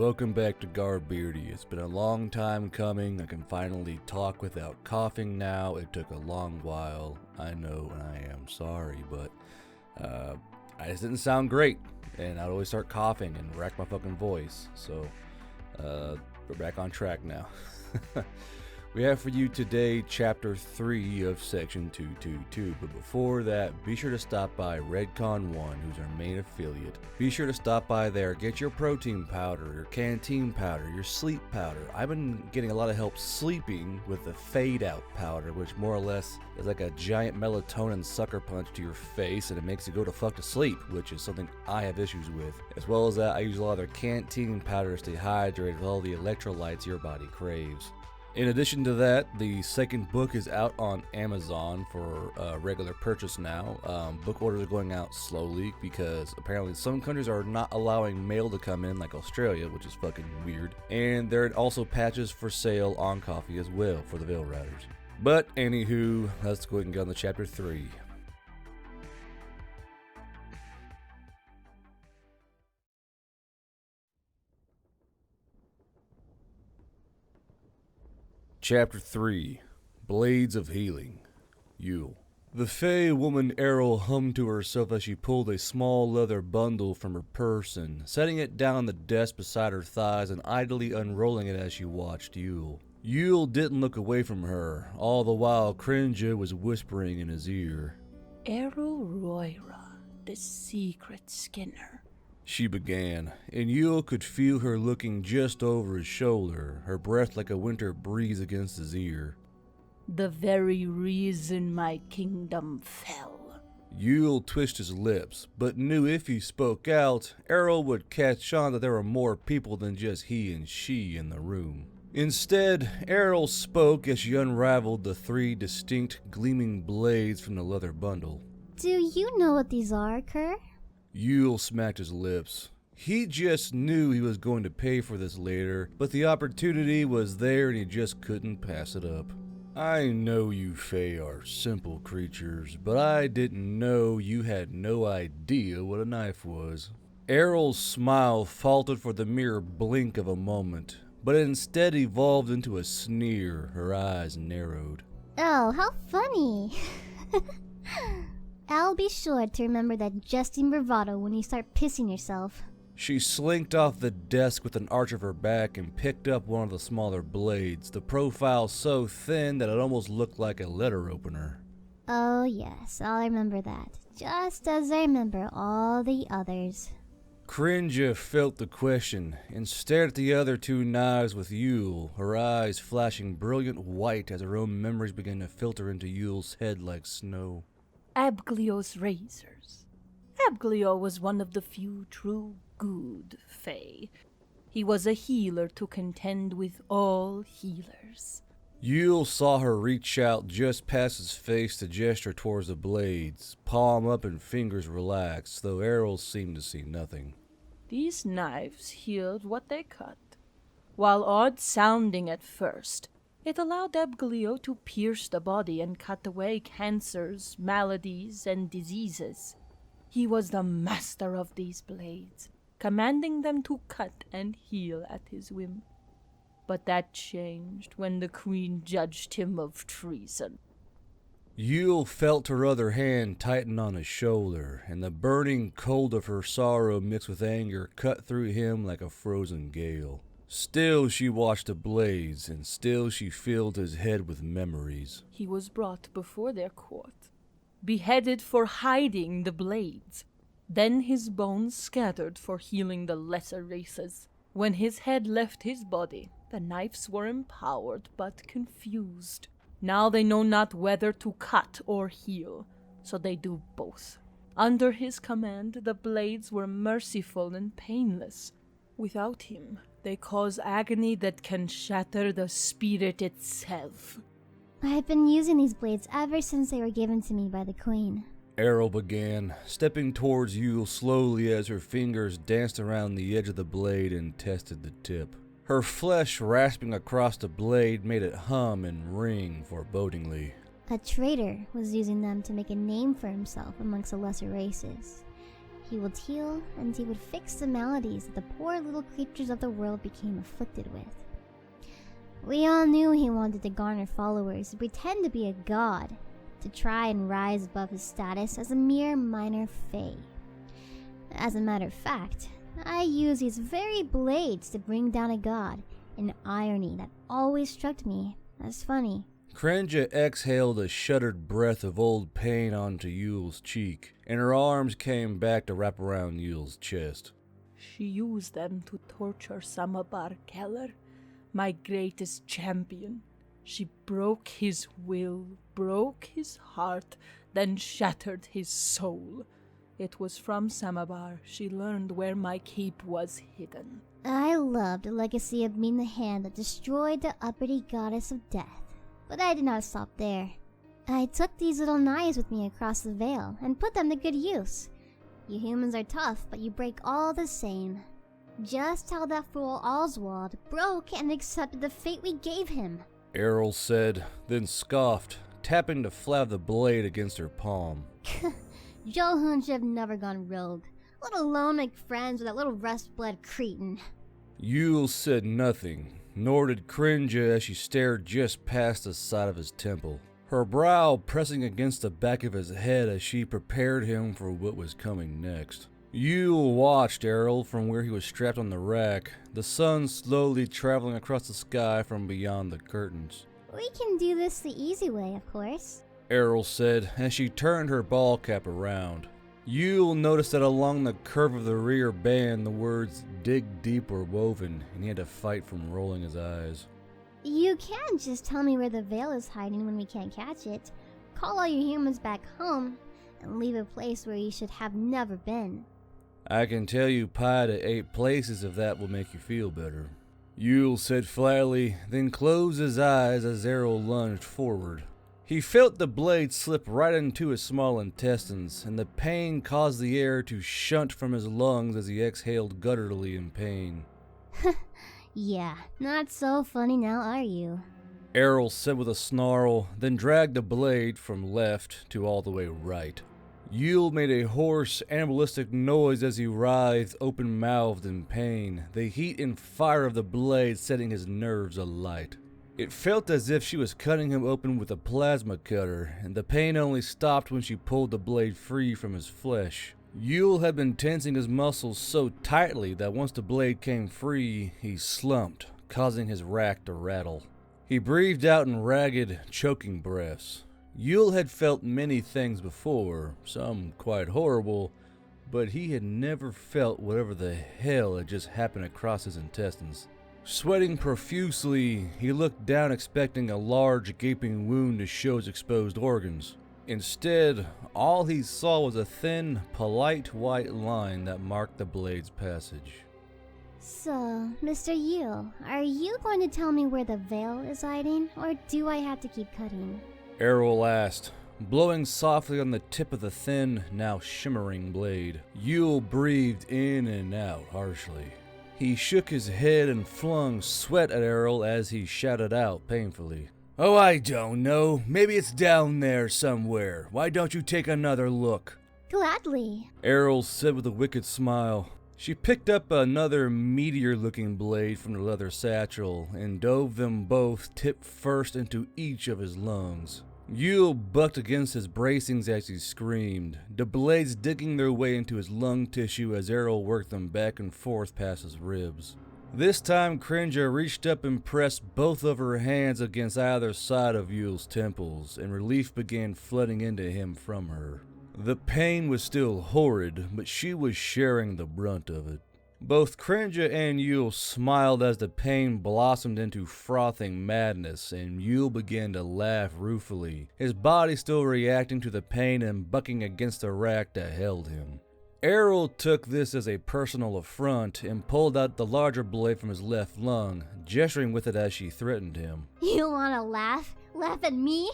welcome back to Garbeardy. It's been a long time coming. I can finally talk without coughing now. It took a long while, I know, and I am sorry, but I just didn't sound great, and I'd always start coughing and wreck my fucking voice, so we're back on track now. We have for you today Chapter 3 of Section 222, but before that, be sure to stop by Redcon 1, who's our main affiliate. Be sure to stop by there, get your protein powder, your canteen powder, your sleep powder. I've been getting a lot of help sleeping with the Fade Out powder, which more or less is like a giant melatonin sucker punch to your face, and it makes you go to fuck to sleep, which is something I have issues with. As well as that, I use a lot of their canteen powder to stay hydrated with all the electrolytes your body craves. In addition to that, the second book is out on Amazon for regular purchase now. Book orders are going out slowly because apparently some countries are not allowing mail to come in, like Australia, which is fucking weird. And there are also patches for sale on coffee as well for the Veil Riders. But anywho, let's go ahead and get on to Chapter 3. Chapter 3, Blades of Healing, Yule. The Fey woman Errol hummed to herself as she pulled a small leather bundle from her person, setting it down on the desk beside her thighs and idly unrolling it as she watched Yule. Yule didn't look away from her, all the while Crinja was whispering in his ear. Errol Roira, the secret skinner. She began, and Yule could feel her looking just over his shoulder, her breath like a winter breeze against his ear. The very reason my kingdom fell. Yule twisted his lips, but knew if he spoke out, Errol would catch on that there were more people than just he and she in the room. Instead, Errol spoke as she unraveled the 3 distinct gleaming blades from the leather bundle. Do you know what these are, Kerr? Yule smacked his lips. He just knew he was going to pay for this later, but the opportunity was there and he just couldn't pass it up. I know you Fae are simple creatures, but I didn't know you had no idea what a knife was. Errol's smile faltered for the mere blink of a moment, but it instead evolved into a sneer. Her eyes narrowed. Oh, how funny. I'll be sure to remember that jesting bravado when you start pissing yourself. She slinked off the desk with an arch of her back and picked up one of the smaller blades, the profile so thin that it almost looked like a letter opener. Oh yes, I'll remember that, just as I remember all the others. Crinja felt the question and stared at the other 2 knives with Yule, her eyes flashing brilliant white as her own memories began to filter into Yule's head like snow. Abglio's razors. Abglio was one of the few true good Fae. He was a healer to contend with all healers. Yule saw her reach out just past his face to gesture towards the blades, palm up and fingers relaxed, though Errol seemed to see nothing. These knives healed what they cut. While odd-sounding at first, it allowed Abglio to pierce the body and cut away cancers, maladies, and diseases. He was the master of these blades, commanding them to cut and heal at his whim. But that changed when the Queen judged him of treason. Yule felt her other hand tighten on his shoulder, and the burning cold of her sorrow mixed with anger cut through him like a frozen gale. Still she watched the blades, and still she filled his head with memories. He was brought before their court, beheaded for hiding the blades. Then his bones scattered for healing the lesser races. When his head left his body, the knives were empowered but confused. Now they know not whether to cut or heal, so they do both. Under his command, the blades were merciful and painless. Without him, they cause agony that can shatter the spirit itself. I've been using these blades ever since they were given to me by the Queen. Errol began, stepping towards Yule slowly as her fingers danced around the edge of the blade and tested the tip. Her flesh rasping across the blade made it hum and ring forebodingly. A traitor was using them to make a name for himself amongst the lesser races. He would heal, and he would fix the maladies that the poor little creatures of the world became afflicted with. We all knew he wanted to garner followers, to pretend to be a god, to try and rise above his status as a mere minor fae. As a matter of fact, I use these very blades to bring down a god, an irony that always struck me as funny. Crinja exhaled a shuddered breath of old pain onto Yule's cheek, and her arms came back to wrap around Yule's chest. She used them to torture Samabar Keller, my greatest champion. She broke his will, broke his heart, then shattered his soul. It was from Samabar she learned where my keep was hidden. I loved the legacy of being the hand that destroyed the uppity goddess of death. But I did not stop there. I took these little knives with me across the veil and put them to good use. You humans are tough, but you break all the same. Just how that fool Oswald broke and accepted the fate we gave him. Errol said, then scoffed, tapping the flat of the blade against her palm. Johan should have never gone rogue, let alone make friends with that little rust-blood cretin. Yule said nothing, nor did Crinja as she stared just past the side of his temple, her brow pressing against the back of his head as she prepared him for what was coming next. Yule watched Errol from where he was strapped on the rack, the sun slowly traveling across the sky from beyond the curtains. We can do this the easy way, of course, Errol said as she turned her ball cap around. Yule noticed that along the curve of the rear band the words "dig deep" were woven, and he had to fight from rolling his eyes. You can't just tell me where the veil is hiding when we can't catch it. Call all your humans back home and leave a place where you should have never been. I can tell you pi to 8 places if that will make you feel better. Yule said flatly, then closed his eyes as Errol lunged forward. He felt the blade slip right into his small intestines, and the pain caused the air to shunt from his lungs as he exhaled gutturally in pain. Yeah, not so funny now, are you? Errol said with a snarl, then dragged the blade from left to all the way right. Yule made a hoarse, animalistic noise as he writhed, open-mouthed in pain, the heat and fire of the blade setting his nerves alight. It felt as if she was cutting him open with a plasma cutter, and the pain only stopped when she pulled the blade free from his flesh. Yule had been tensing his muscles so tightly that once the blade came free, he slumped, causing his rack to rattle. He breathed out in ragged, choking breaths. Yule had felt many things before, some quite horrible, but he had never felt whatever the hell had just happened across his intestines. Sweating profusely, he looked down expecting a large gaping wound to show his exposed organs. Instead, all he saw was a thin, polite white line that marked the blade's passage. So, Mr. Yule, are you going to tell me where the veil is hiding, or do I have to keep cutting? Errol asked, blowing softly on the tip of the thin, now shimmering blade. Yule breathed in and out harshly. He shook his head and flung sweat at Errol as he shouted out painfully. "Oh, I don't know. Maybe it's down there somewhere. Why don't you take another look?" Gladly. Errol said with a wicked smile. She picked up another meteor-looking blade from the leather satchel and dove them both tip first into each of his lungs. Yule bucked against his bracings as he screamed, the blades digging their way into his lung tissue as Errol worked them back and forth past his ribs. This time Crinja reached up and pressed both of her hands against either side of Yule's temples, and relief began flooding into him from her. The pain was still horrid, but she was sharing the brunt of it. Both Crinja and Yule smiled as the pain blossomed into frothing madness, and Yule began to laugh ruefully, his body still reacting to the pain and bucking against the rack that held him. Errol took this as a personal affront and pulled out the larger blade from his left lung, gesturing with it as she threatened him. You wanna laugh? Laugh at me?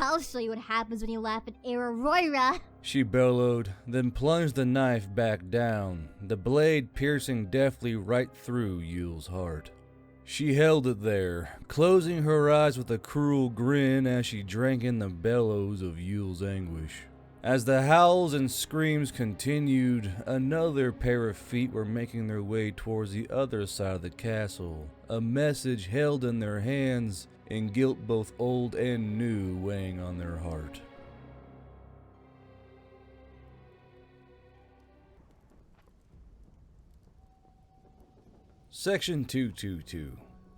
I'll show you what happens when you laugh at Aurora. She bellowed, then plunged the knife back down, the blade piercing deftly right through Yule's heart. She held it there, closing her eyes with a cruel grin as she drank in the bellows of Yule's anguish. As the howls and screams continued, another pair of feet were making their way towards the other side of the castle, a message held in their hands, and guilt both old and new weighing on their heart. Section 222.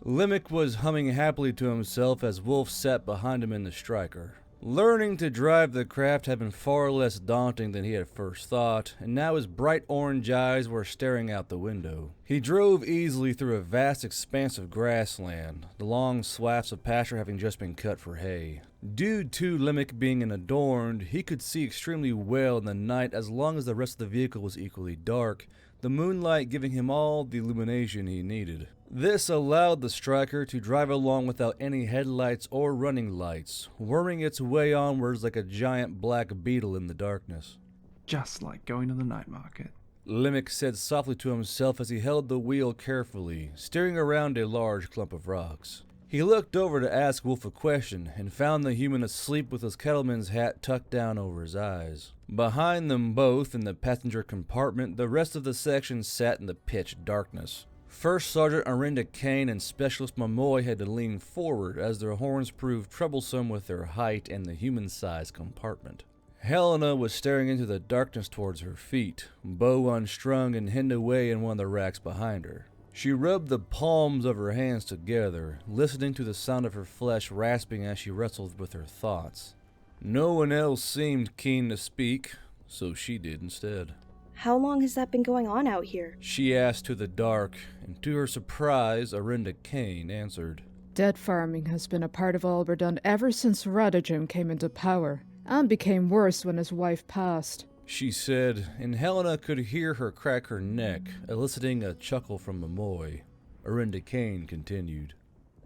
Limerick was humming happily to himself as Wolf sat behind him in the striker. Learning to drive the craft had been far less daunting than he had first thought, and now his bright orange eyes were staring out the window. He drove easily through a vast expanse of grassland, the long swaths of pasture having just been cut for hay. Due to Limerick being unadorned, he could see extremely well in the night as long as the rest of the vehicle was equally dark, the moonlight giving him all the illumination he needed. This allowed the striker to drive along without any headlights or running lights, worming its way onwards like a giant black beetle in the darkness. Just like going to the night market. Limerick said softly to himself as he held the wheel carefully, steering around a large clump of rocks. He looked over to ask Wolf a question, and found the human asleep with his cattleman's hat tucked down over his eyes. Behind them both, in the passenger compartment, the rest of the section sat in the pitch darkness. First Sergeant Erinda Caine and Specialist Momoy had to lean forward as their horns proved troublesome with their height and the human-sized compartment. Helena was staring into the darkness towards her feet, bow unstrung and hidden away in one of the racks behind her. She rubbed the palms of her hands together, listening to the sound of her flesh rasping as she wrestled with her thoughts. No one else seemed keen to speak, so she did instead. How long has that been going on out here? She asked to the dark, and to her surprise, Erinda Caine answered. Dead farming has been a part of Alberdon ever since Radagem came into power, and became worse when his wife passed, She said, and Helena could hear her crack her neck, eliciting a chuckle from Momoy. Erinda Caine continued.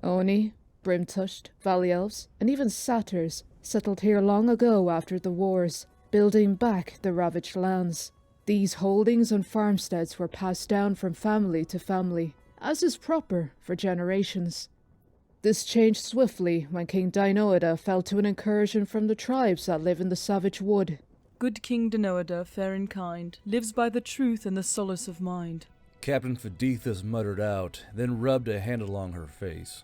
Oni, Brimtushed, Valley Elves, and even Satyrs settled here long ago after the wars, building back the ravaged lands. These holdings and farmsteads were passed down from family to family, as is proper for generations. This changed swiftly when King Dinoada fell to an incursion from the tribes that live in the savage wood. Good King Dinoada, fair and kind, lives by the truth and the solace of mind. Captain Fedithus muttered out, then rubbed a hand along her face.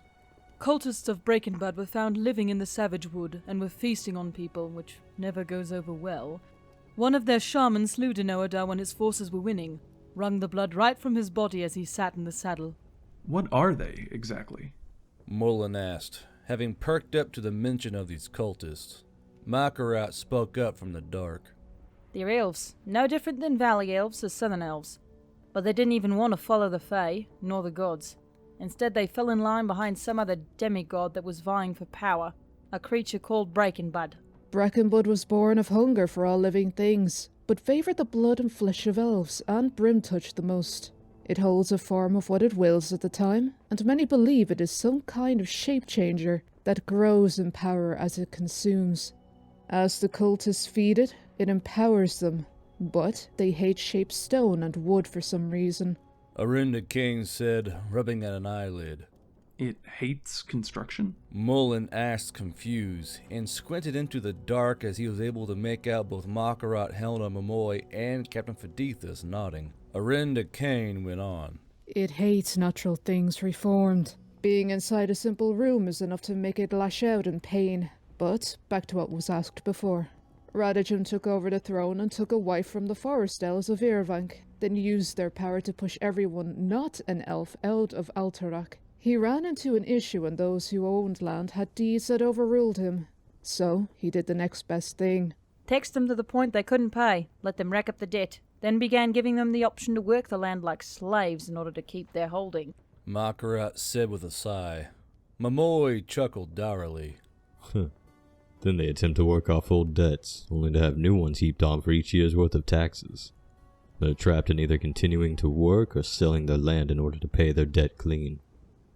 Cultists of Breakenbud were found living in the savage wood and were feasting on people, which never goes over well. One of their shamans slew Dinoada when his forces were winning, wrung the blood right from his body as he sat in the saddle. What are they, exactly? Mullen asked, having perked up to the mention of these cultists. Makarat spoke up from the dark. They're elves, no different than valley elves or southern elves. But they didn't even want to follow the Fae, nor the gods. Instead, they fell in line behind some other demigod that was vying for power, a creature called Breakenbud. Breckenbud was born of hunger for all living things, but favoured the blood and flesh of elves and Brimtouch the most. It holds a form of what it wills at the time, and many believe it is some kind of shape-changer that grows in power as it consumes. As the cultists feed it, it empowers them, but they hate shaped stone and wood for some reason. Erinda Caine said, rubbing at an eyelid. It hates construction? Mullen asked confused, and squinted into the dark as he was able to make out both Makarat, Helena, Momoy, and Captain Fedithus nodding. Erinda Caine went on. It hates natural things reformed. Being inside a simple room is enough to make it lash out in pain. But, back to what was asked before. Radagem took over the throne and took a wife from the forest elves of Irvank, then used their power to push everyone not an elf out of Alterac. He ran into an issue when those who owned land had deeds that overruled him. So, he did the next best thing. Taxed them to the point they couldn't pay, let them rack up the debt, then began giving them the option to work the land like slaves in order to keep their holding. Makarat said with a sigh. Momoy chuckled dourly. Then they attempt to work off old debts, only to have new ones heaped on for each year's worth of taxes. They're trapped in either continuing to work or selling their land in order to pay their debt clean.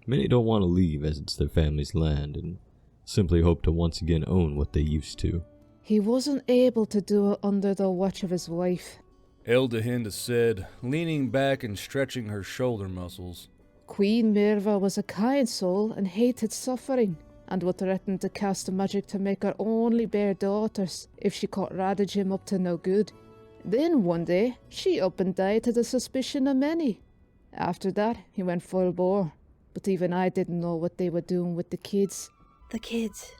Many don't want to leave as it's their family's land, and simply hope to once again own what they used to. He wasn't able to do it under the watch of his wife. Eldehinda said, leaning back and stretching her shoulder muscles. Queen Mirva was a kind soul and hated suffering. and would threaten to cast the magic to make her only bear daughters if she caught Radijim up to no good. Then one day, she up and died to the suspicion of many. After that, he went full bore, but even I didn't know what they were doing with the kids. The kids.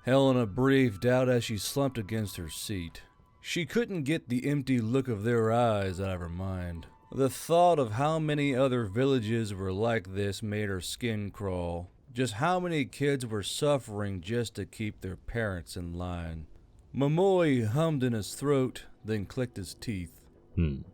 Helena breathed out as she slumped against her seat. She couldn't get the empty look of their eyes out of her mind. The thought of how many other villages were like this made her skin crawl. Just how many kids were suffering just to keep their parents in line. Momoi hummed in his throat, then clicked his teeth. It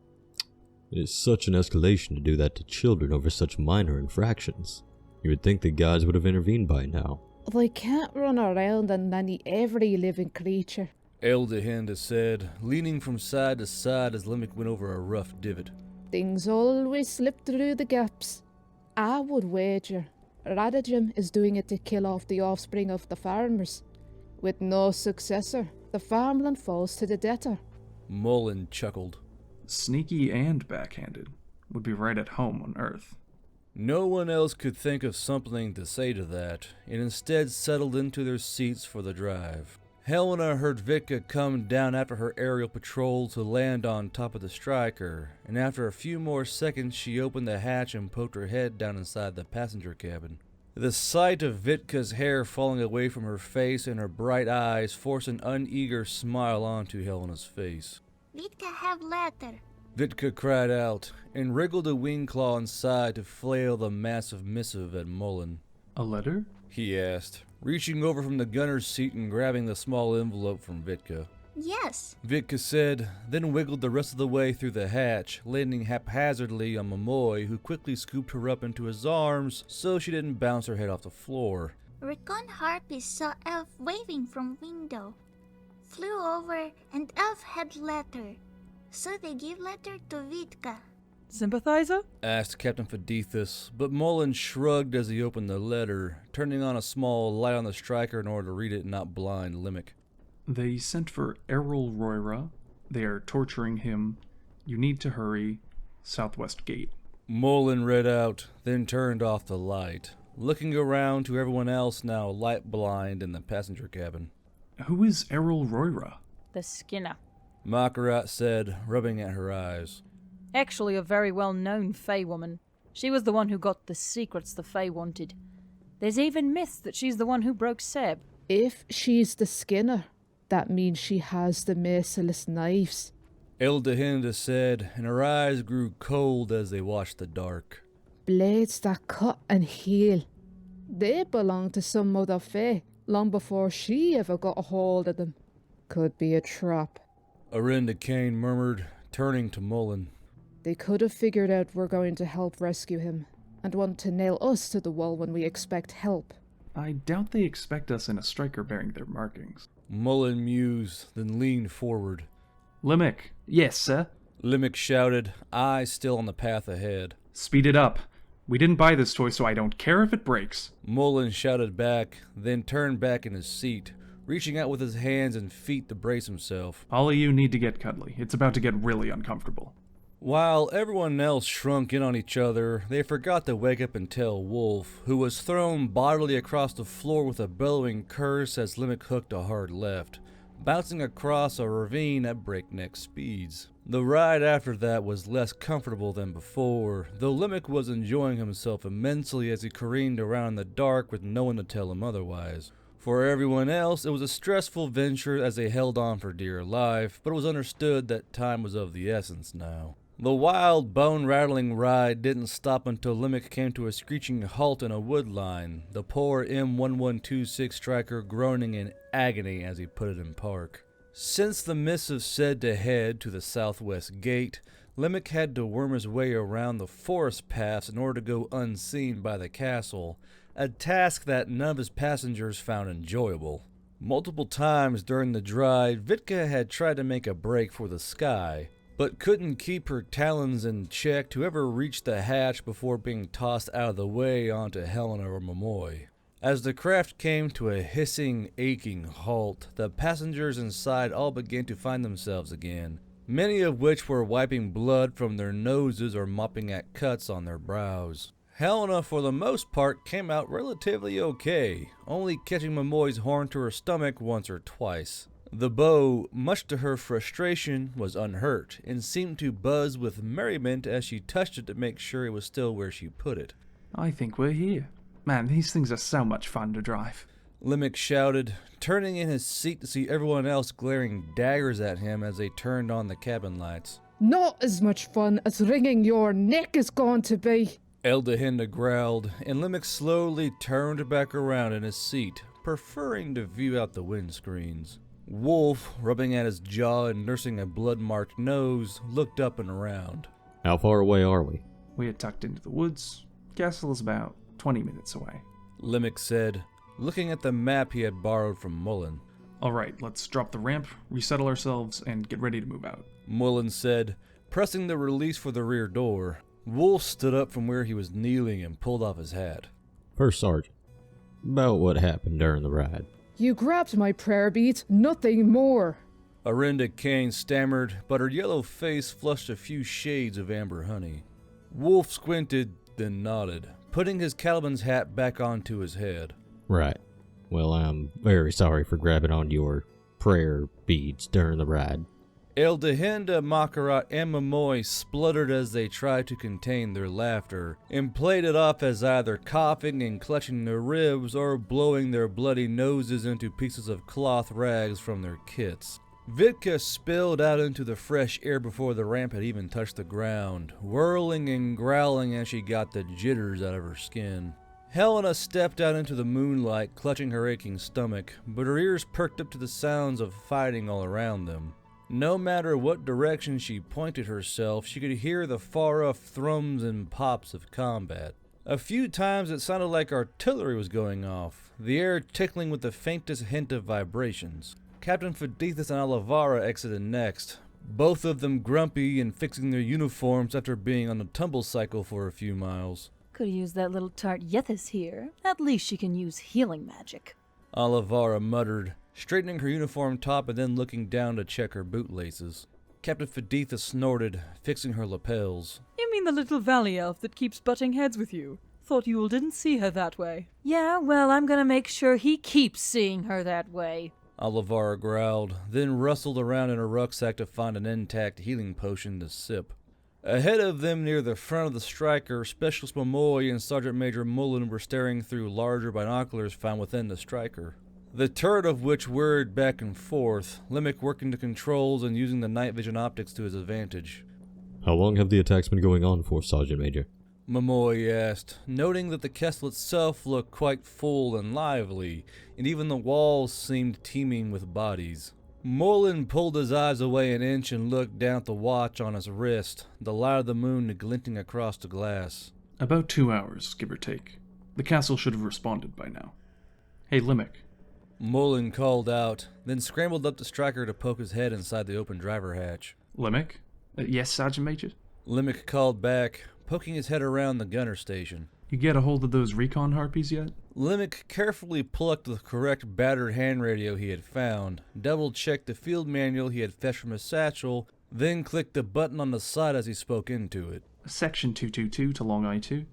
is such an escalation to do that to children over such minor infractions. You would think the gods would have intervened by now. They can't run around and nanny every living creature. Eldehinda said, leaning from side to side as Limerick went over a rough divot. Things always slip through the gaps. I would wager Radijim is doing it to kill off the offspring of the farmers. With no successor, the farmland falls to the debtor. Mullen chuckled. Sneaky and backhanded. Would be right at home on Earth. No one else could think of something to say to that, and instead settled into their seats for the drive. Helena heard Vitka come down after her aerial patrol to land on top of the striker, and after a few more seconds she opened the hatch and poked her head down inside the passenger cabin. The sight of Vitka's hair falling away from her face and her bright eyes forced an uneager smile onto Helena's face. Vitka have letter. Vitka cried out, and wriggled a wing claw inside to flail the massive missive at Mullen. A letter? He asked, reaching over from the gunner's seat and grabbing the small envelope from Vitka. Yes. Vitka said, then wiggled the rest of the way through the hatch, landing haphazardly on Momoi, who quickly scooped her up into his arms so she didn't bounce her head off the floor. Recon Harpy saw elf waving from window. Flew over and elf had letter. So they give letter to Vitka. Sympathizer? Asked Captain Fadithus, but Mullen shrugged as he opened the letter, turning on a small light on the striker in order to read it and not blind Limerick. They sent for Errol Royra. They are torturing him. You need to hurry. Southwest Gate. Mullen read out, then turned off the light, looking around to everyone else now light blind in the passenger cabin. Who is Errol Royra? The Skinner. Makarat said, rubbing at her eyes. Actually a very well-known Fey woman. She was the one who got the secrets the Fey wanted. There's even myths that she's the one who broke Seb. If she's the Skinner, that means she has the merciless knives. Eldehinda said, and her eyes grew cold as they watched the dark. Blades that cut and heal. They belonged to some other Fey, long before she ever got a hold of them. Could be a trap. Erinda Caine murmured, turning to Mullen. They could have figured out we're going to help rescue him, and want to nail us to the wall when we expect help. I doubt they expect us in a striker bearing their markings. Mullen mused, then leaned forward. Limerick. Yes, sir. Limerick shouted, eyes still on the path ahead. Speed it up. We didn't buy this toy, so I don't care if it breaks. Mullen shouted back, then turned back in his seat, reaching out with his hands and feet to brace himself. All of you need to get cuddly. It's about to get really uncomfortable. While everyone else shrunk in on each other, they forgot to wake up and tell Wolf, who was thrown bodily across the floor with a bellowing curse as Limerick hooked a hard left, bouncing across a ravine at breakneck speeds. The ride after that was less comfortable than before, though Limerick was enjoying himself immensely as he careened around in the dark with no one to tell him otherwise. For everyone else, it was a stressful venture as they held on for dear life, but it was understood that time was of the essence now. The wild, bone-rattling ride didn't stop until Limerick came to a screeching halt in a wood line, the poor M1126 striker groaning in agony as he put it in park. Since the missive said to head to the southwest gate, Limerick had to worm his way around the forest paths in order to go unseen by the castle, a task that none of his passengers found enjoyable. Multiple times during the drive, Vitka had tried to make a break for the sky, but couldn't keep her talons in check to ever reach the hatch before being tossed out of the way onto Helena or Momoi. As the craft came to a hissing, aching halt, the passengers inside all began to find themselves again, many of which were wiping blood from their noses or mopping at cuts on their brows. Helena, for the most part, came out relatively okay, only catching Momoi's horn to her stomach once or twice. The bow, much to her frustration, was unhurt, and seemed to buzz with merriment as she touched it to make sure it was still where she put it. I think we're here. Man, these things are so much fun to drive. Limerick shouted, turning in his seat to see everyone else glaring daggers at him as they turned on the cabin lights. Not as much fun as wringing your neck is going to be. Eldehinda growled, and Limerick slowly turned back around in his seat, preferring to view out the windscreens. Wolf, rubbing at his jaw and nursing a blood-marked nose, looked up and around. How far away are we? We are tucked into the woods. Castle is about 20 minutes away. Limerick said, looking at the map he had borrowed from Mullen. Alright, let's drop the ramp, resettle ourselves, and get ready to move out. Mullen said, pressing the release for the rear door. Wolf stood up from where he was kneeling and pulled off his hat. First Sergeant, about what happened during the ride. You grabbed my prayer beads, nothing more. Erinda Caine stammered, but her yellow face flushed a few shades of amber honey. Wolf squinted, then nodded, putting his cattleman's hat back onto his head. Right. Well, I'm very sorry for grabbing on your prayer beads during the ride. Eldehinda, Makarat, and Momoi spluttered as they tried to contain their laughter, and played it off as either coughing and clutching their ribs or blowing their bloody noses into pieces of cloth rags from their kits. Vitka spilled out into the fresh air before the ramp had even touched the ground, whirling and growling as she got the jitters out of her skin. Helena stepped out into the moonlight, clutching her aching stomach, but her ears perked up to the sounds of fighting all around them. No matter what direction she pointed herself, she could hear the far-off thrums and pops of combat. A few times it sounded like artillery was going off, the air tickling with the faintest hint of vibrations. Captain Fadithus and Olivara exited next, both of them grumpy and fixing their uniforms after being on a tumble cycle for a few miles. Could use that little tart Yethis here. At least she can use healing magic. Olivara muttered, straightening her uniform top and then looking down to check her bootlaces. Captain Faditha snorted, fixing her lapels. You mean the little valley elf that keeps butting heads with you? Thought you all didn't see her that way. Yeah, well, I'm gonna make sure he keeps seeing her that way. Olivara growled, then rustled around in her rucksack to find an intact healing potion to sip. Ahead of them, near the front of the striker, Specialist Momoy and Sergeant Major Mullen were staring through larger binoculars found within the striker, the turret of which whirred back and forth, Limerick working the controls and using the night vision optics to his advantage. How long have the attacks been going on for, Sergeant Major? Momoy asked, noting that the castle itself looked quite full and lively, and even the walls seemed teeming with bodies. Mullen pulled his eyes away an inch and looked down at the watch on his wrist, the light of the moon glinting across the glass. About 2 hours, give or take. The castle should have responded by now. Hey, Limerick. Mullen called out, then scrambled up the striker to poke his head inside the open driver hatch. Limerick? Yes, Sergeant Major? Limerick called back, poking his head around the gunner station. You get a hold of those recon harpies yet? Limerick carefully plucked the correct battered hand radio he had found, double-checked the field manual he had fetched from his satchel, then clicked the button on the side as he spoke into it. Section 222 to Long I-2.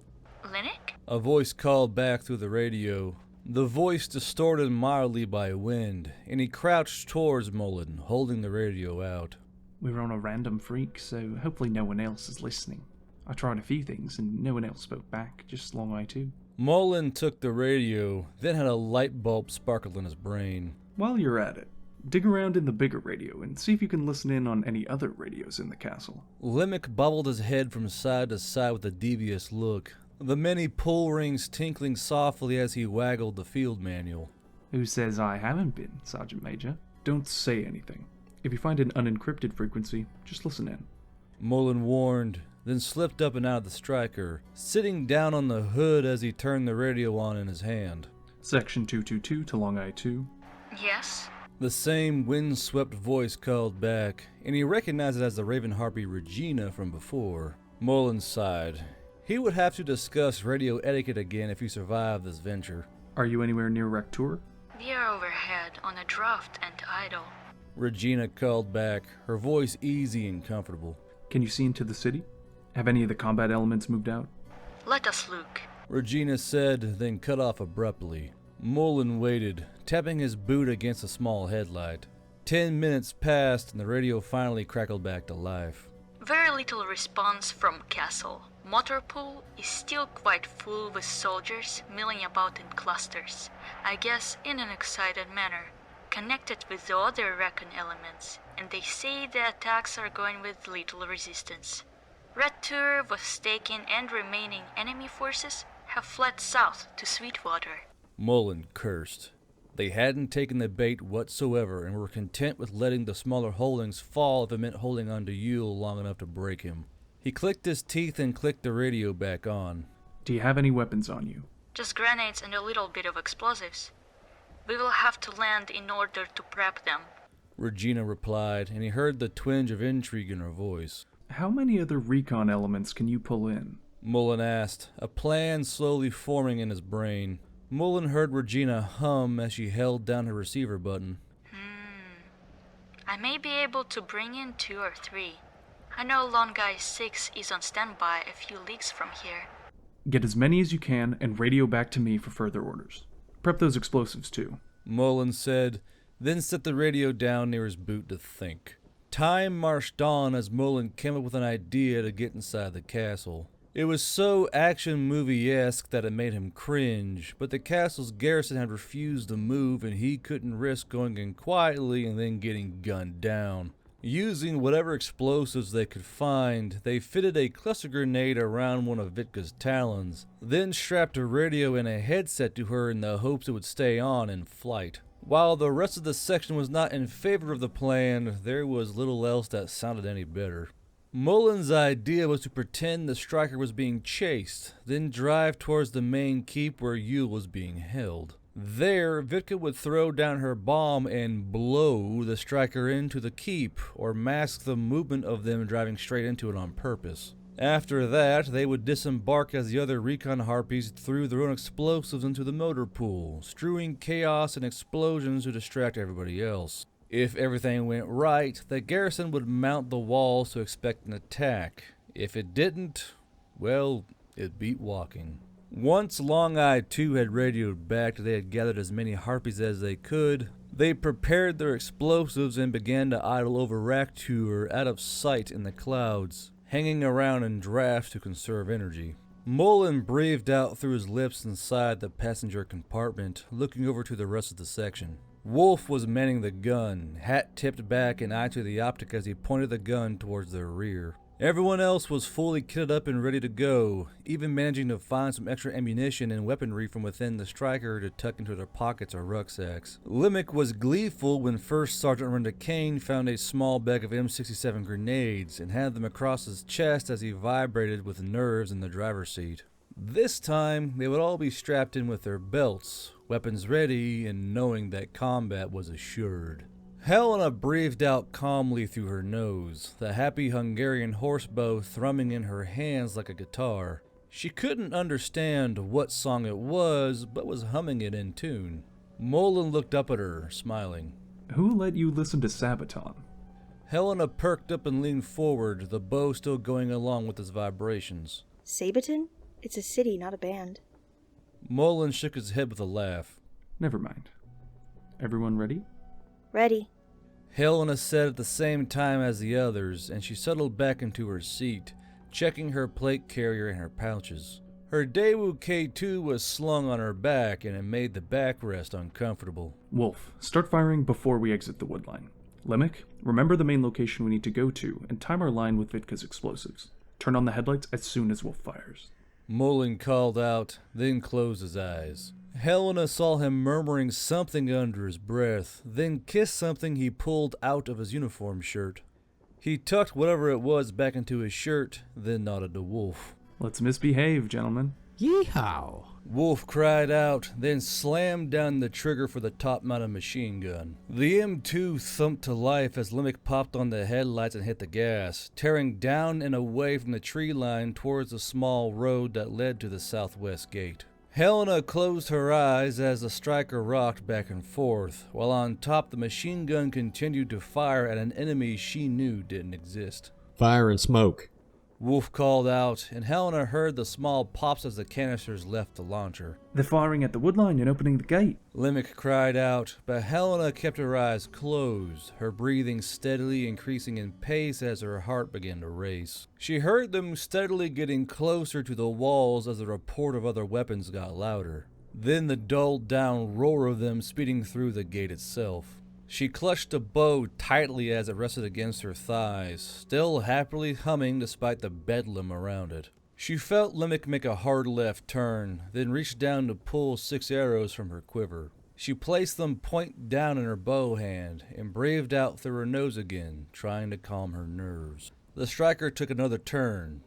Linux? A voice called back through the radio. The voice distorted mildly by wind, and he crouched towards Mullen, holding the radio out. We're on a random freak, so hopefully no one else is listening. I tried a few things, and no one else spoke back, just Long I-2. Mullen took the radio, then had a light bulb sparkle in his brain. While you're at it, dig around in the bigger radio and see if you can listen in on any other radios in the castle. Limerick bobbled his head from side to side with a devious look, the many pull rings tinkling softly as he waggled the field manual. Who says I haven't been, Sergeant Major? Don't say anything. If you find an unencrypted frequency, just listen in. Mullen warned, then slipped up and out of the striker, sitting down on the hood as he turned the radio on in his hand. Section 222 to Long I-2. Yes? The same wind-swept voice called back, and he recognized it as the Raven Harpy Regina from before. Mullen sighed. He would have to discuss radio etiquette again if he survived this venture. Are you anywhere near Rector? We are overhead on a draft and idle. Regina called back, her voice easy and comfortable. Can you see into the city? Have any of the combat elements moved out? Let us look. Regina said, then cut off abruptly. Mullen waited, tapping his boot against a small headlight. 10 minutes passed and the radio finally crackled back to life. Very little response from castle. Motor pool is still quite full with soldiers milling about in clusters. I guess in an excited manner. Connected with the other Recon elements. And they say the attacks are going with little resistance. Red Tour was taken and remaining enemy forces have fled south to Sweetwater. Mullen cursed. They hadn't taken the bait whatsoever and were content with letting the smaller holdings fall if it meant holding on to Yule long enough to break him. He clicked his teeth and clicked the radio back on. Do you have any weapons on you? Just grenades and a little bit of explosives. We will have to land in order to prep them. Regina replied, and he heard the twinge of intrigue in her voice. How many other recon elements can you pull in? Mullen asked, a plan slowly forming in his brain. Mullen heard Regina hum as she held down her receiver button. I may be able to bring in 2 or 3. I know Lone Guy 6 is on standby a few leagues from here. Get as many as you can and radio back to me for further orders. Prep those explosives too. Mullen said, then set the radio down near his boot to think. Time marched on as Mullen came up with an idea to get inside the castle. It was so action movie-esque that it made him cringe, but the castle's garrison had refused to move and he couldn't risk going in quietly and then getting gunned down. Using whatever explosives they could find, they fitted a cluster grenade around one of Vitka's talons, then strapped a radio and a headset to her in the hopes it would stay on in flight. While the rest of the section was not in favor of the plan, there was little else that sounded any better. Mullen's idea was to pretend the striker was being chased, then drive towards the main keep where Yule was being held. There, Vitka would throw down her bomb and blow the striker into the keep, or mask the movement of them driving straight into it on purpose. After that, they would disembark as the other recon harpies threw their own explosives into the motor pool, strewing chaos and explosions to distract everybody else. If everything went right, the garrison would mount the walls to expect an attack. If it didn't, well, it beat walking. Once Long Eye 2 had radioed back that they had gathered as many harpies as they could, they prepared their explosives and began to idle over Raktur out of sight in the clouds, hanging around in drafts to conserve energy. Mullen breathed out through his lips inside the passenger compartment, looking over to the rest of the section. Wolf was manning the gun, hat tipped back and eye to the optic as he pointed the gun towards their rear. Everyone else was fully kitted up and ready to go, even managing to find some extra ammunition and weaponry from within the striker to tuck into their pockets or rucksacks. Limerick was gleeful when First Sergeant Erinda Caine found a small bag of M67 grenades and had them across his chest as he vibrated with nerves in the driver's seat. This time, they would all be strapped in with their belts, weapons ready, and knowing that combat was assured. Helena breathed out calmly through her nose, the happy Hungarian horsebow thrumming in her hands like a guitar. She couldn't understand what song it was, but was humming it in tune. Mullen looked up at her, smiling. Who let you listen to Sabaton? Helena perked up and leaned forward, the bow still going along with its vibrations. Sabaton? It's a city, not a band. Mullen shook his head with a laugh. Never mind. Everyone ready? Ready. Helena said at the same time as the others, and she settled back into her seat, checking her plate carrier and her pouches. Her Daewoo K2 was slung on her back, and it made the backrest uncomfortable. Wolf, start firing before we exit the woodline. Limerick, remember the main location we need to go to, and time our line with Vitka's explosives. Turn on the headlights as soon as Wolf fires. Mullen called out, then closed his eyes. Helena saw him murmuring something under his breath, then kissed something he pulled out of his uniform shirt. He tucked whatever it was back into his shirt, then nodded to Wolf. Let's misbehave, gentlemen. Yeehaw! Wolf cried out, then slammed down the trigger for the top-mounted machine gun. The M2 thumped to life as Limerick popped on the headlights and hit the gas, tearing down and away from the tree line towards the small road that led to the southwest gate. Helena closed her eyes as the striker rocked back and forth, while on top the machine gun continued to fire at an enemy she knew didn't exist. Fire and smoke. Wolf called out, and Helena heard the small pops as the canisters left the launcher. They're firing at the woodline and opening the gate. Limerick cried out, but Helena kept her eyes closed, her breathing steadily increasing in pace as her heart began to race. She heard them steadily getting closer to the walls as the report of other weapons got louder. Then the dulled down roar of them speeding through the gate itself. She clutched the bow tightly as it rested against her thighs, still happily humming despite the bedlam around it. She felt Limerick make a hard left turn, then reached down to pull 6 arrows from her quiver. She placed them point down in her bow hand and braved out through her nose again, trying to calm her nerves. The striker took another turn,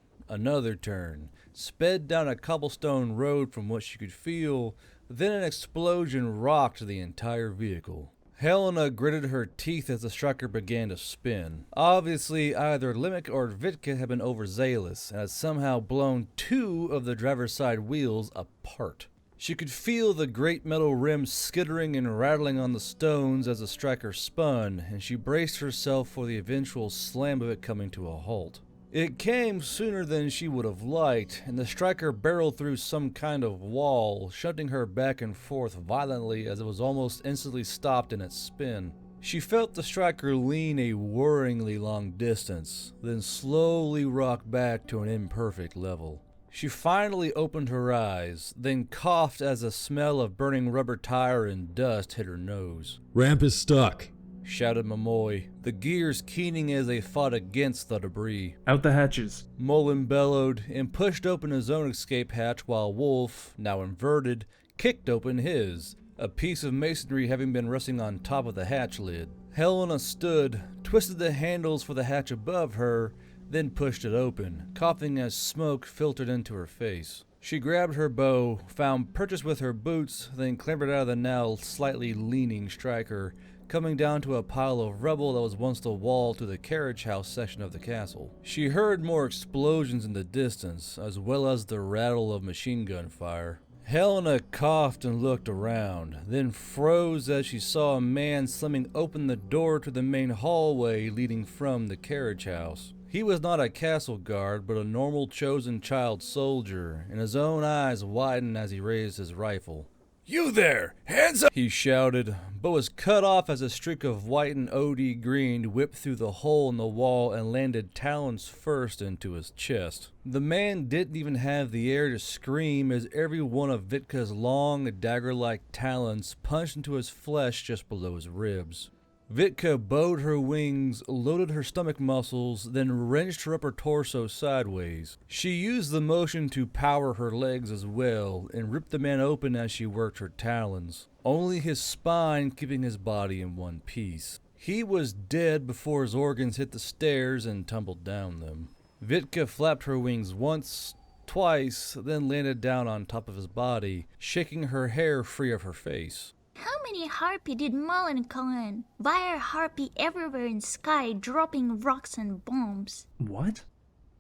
sped down a cobblestone road from what she could feel, then an explosion rocked the entire vehicle. Helena gritted her teeth as the striker began to spin. Obviously, either Limerick or Vitka had been overzealous and had somehow blown 2 of the driver's side wheels apart. She could feel the great metal rims skittering and rattling on the stones as the striker spun, and she braced herself for the eventual slam of it coming to a halt. It came sooner than she would have liked, and the striker barreled through some kind of wall, shunting her back and forth violently as it was almost instantly stopped in its spin. She felt the striker lean a worryingly long distance, then slowly rock back to an imperfect level. She finally opened her eyes, then coughed as the smell of burning rubber tire and dust hit her nose. "Ramp is stuck," shouted Momoy, the gears keening as they fought against the debris. "Out the hatches." Mullen bellowed and pushed open his own escape hatch while Wolf, now inverted, kicked open his, a piece of masonry having been resting on top of the hatch lid. Helena stood, twisted the handles for the hatch above her, then pushed it open, coughing as smoke filtered into her face. She grabbed her bow, found purchase with her boots, then clambered out of the now slightly leaning striker, coming down to a pile of rubble that was once the wall to the carriage house section of the castle. She heard more explosions in the distance, as well as the rattle of machine gun fire. Helena coughed and looked around, then froze as she saw a man slamming open the door to the main hallway leading from the carriage house. He was not a castle guard, but a normal chosen child soldier, and his own eyes widened as he raised his rifle. "You there! Hands up!" he shouted, but was cut off as a streak of white and OD green whipped through the hole in the wall and landed talons first into his chest. The man didn't even have the air to scream as every one of Vitka's long, dagger-like talons punched into his flesh just below his ribs. Vitka bowed her wings, loaded her stomach muscles, then wrenched her upper torso sideways. She used the motion to power her legs as well, and ripped the man open as she worked her talons, only his spine keeping his body in one piece. He was dead before his organs hit the stairs and tumbled down them. Vitka flapped her wings once, twice, then landed down on top of his body, shaking her hair free of her face. How many harpy did Mullen call in? Wire harpy everywhere in sky, dropping rocks and bombs. "What?"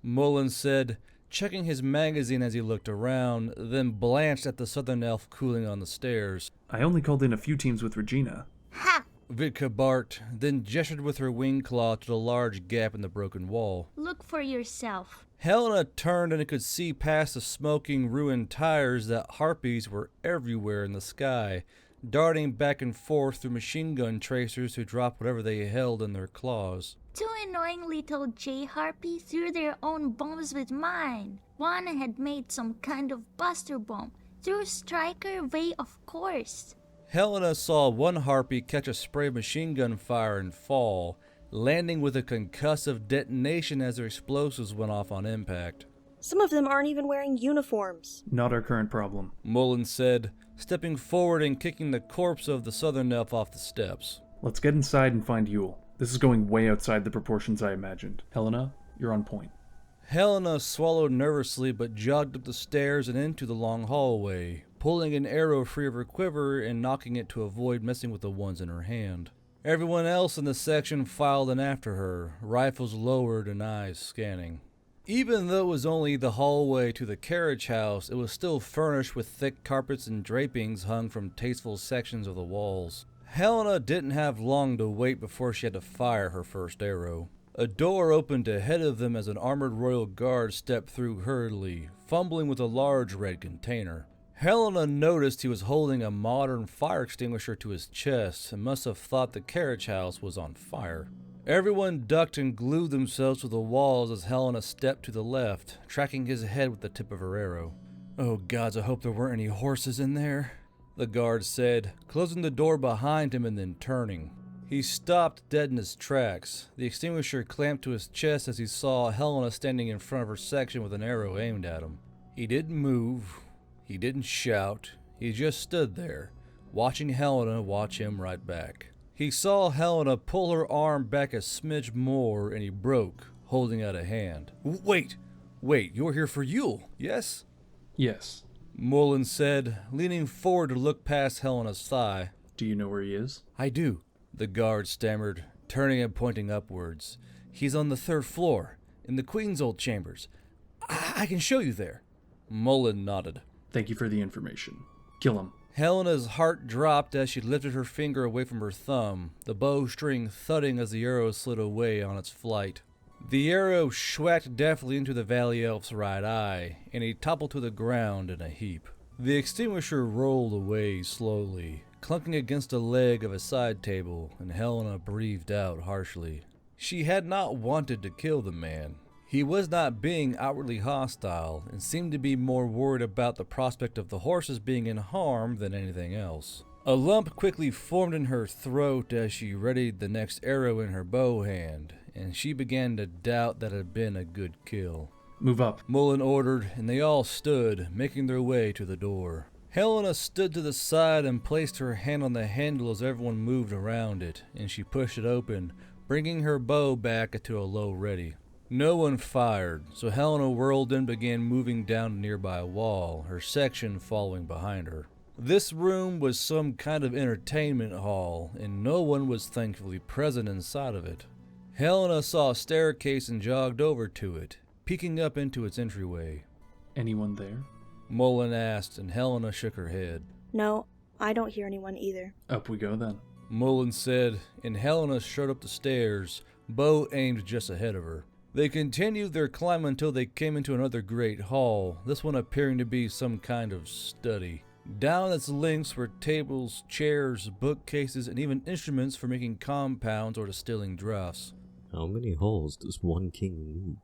Mullen said, checking his magazine as he looked around, then blanched at the southern elf cooling on the stairs. "I only called in a few teams with Regina." Ha! Vitka barked, then gestured with her wing claw to the large gap in the broken wall. Look for yourself. Helena turned and could see past the smoking, ruined tires that harpies were everywhere in the sky, darting back and forth through machine gun tracers to drop whatever they held in their claws. 2 annoying little J-harpy threw their own bombs with mine. One had made some kind of buster bomb. Threw striker way, of course. Helena saw one harpy catch a spray of machine gun fire and fall, landing with a concussive detonation as their explosives went off on impact. Some of them aren't even wearing uniforms. "Not our current problem." Mullen said, stepping forward and kicking the corpse of the southern elf off the steps. "Let's get inside and find Yule. This is going way outside the proportions I imagined. Helena, you're on point." Helena swallowed nervously but jogged up the stairs and into the long hallway, pulling an arrow free of her quiver and knocking it to avoid messing with the ones in her hand. Everyone else in the section filed in after her, rifles lowered and eyes scanning. Even though it was only the hallway to the carriage house, it was still furnished with thick carpets and drapings hung from tasteful sections of the walls. Helena didn't have long to wait before she had to fire her first arrow. A door opened ahead of them as an armored royal guard stepped through hurriedly, fumbling with a large red container. Helena noticed he was holding a modern fire extinguisher to his chest and must have thought the carriage house was on fire. Everyone ducked and glued themselves to the walls as Helena stepped to the left, tracking his head with the tip of her arrow. "Oh gods, I hope there weren't any horses in there," the guard said, closing the door behind him and then turning. He stopped dead in his tracks, the extinguisher clamped to his chest as he saw Helena standing in front of her section with an arrow aimed at him. He didn't move, he didn't shout, he just stood there, watching Helena watch him right back. He saw Helena pull her arm back a smidge more and he broke, holding out a hand. Wait, you're here for Yule, yes?" Yes. Mullen said, leaning forward to look past Helena's thigh. Do you know where he is? "I do," the guard stammered, turning and pointing upwards. "He's on the 3rd floor, in the Queen's old chambers. I can show you there." Mullen nodded. Thank you for the information. Kill him. Helena's heart dropped as she lifted her finger away from her thumb, the bowstring thudding as the arrow slid away on its flight. The arrow schwacked deftly into the valley elf's right eye, and he toppled to the ground in a heap. The extinguisher rolled away slowly, clunking against a leg of a side table, and Helena breathed out harshly. She had not wanted to kill the man. He was not being outwardly hostile, and seemed to be more worried about the prospect of the horses being in harm than anything else. A lump quickly formed in her throat as she readied the next arrow in her bow hand, and she began to doubt that it had been a good kill. Move up. Mullen ordered, and they all stood, making their way to the door. Helena stood to the side and placed her hand on the handle as everyone moved around it, and she pushed it open, bringing her bow back into a low ready. No one fired, so Helena whirled and began moving down a nearby wall, her section following behind her. This room was some kind of entertainment hall, and no one was thankfully present inside of it. Helena saw a staircase and jogged over to it, peeking up into its entryway. Anyone there? Mullen asked, and Helena shook her head. No, I don't hear anyone either. Up we go then. Mullen said, and Helena strode up the stairs, bow aimed just ahead of her. They continued their climb until they came into another great hall, this one appearing to be some kind of study. Down its lengths were tables, chairs, bookcases, and even instruments for making compounds or distilling draughts. How many halls does one king need?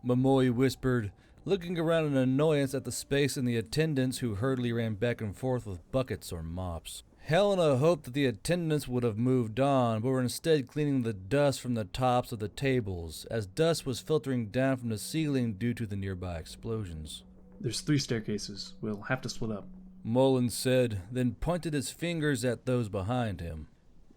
Momoy whispered, looking around in annoyance at the space and the attendants who hurriedly ran back and forth with buckets or mops. Helena hoped that the attendants would have moved on, but were instead cleaning the dust from the tops of the tables, as dust was filtering down from the ceiling due to the nearby explosions. There's 3 staircases. We'll have to split up. Mullen said, then pointed his fingers at those behind him.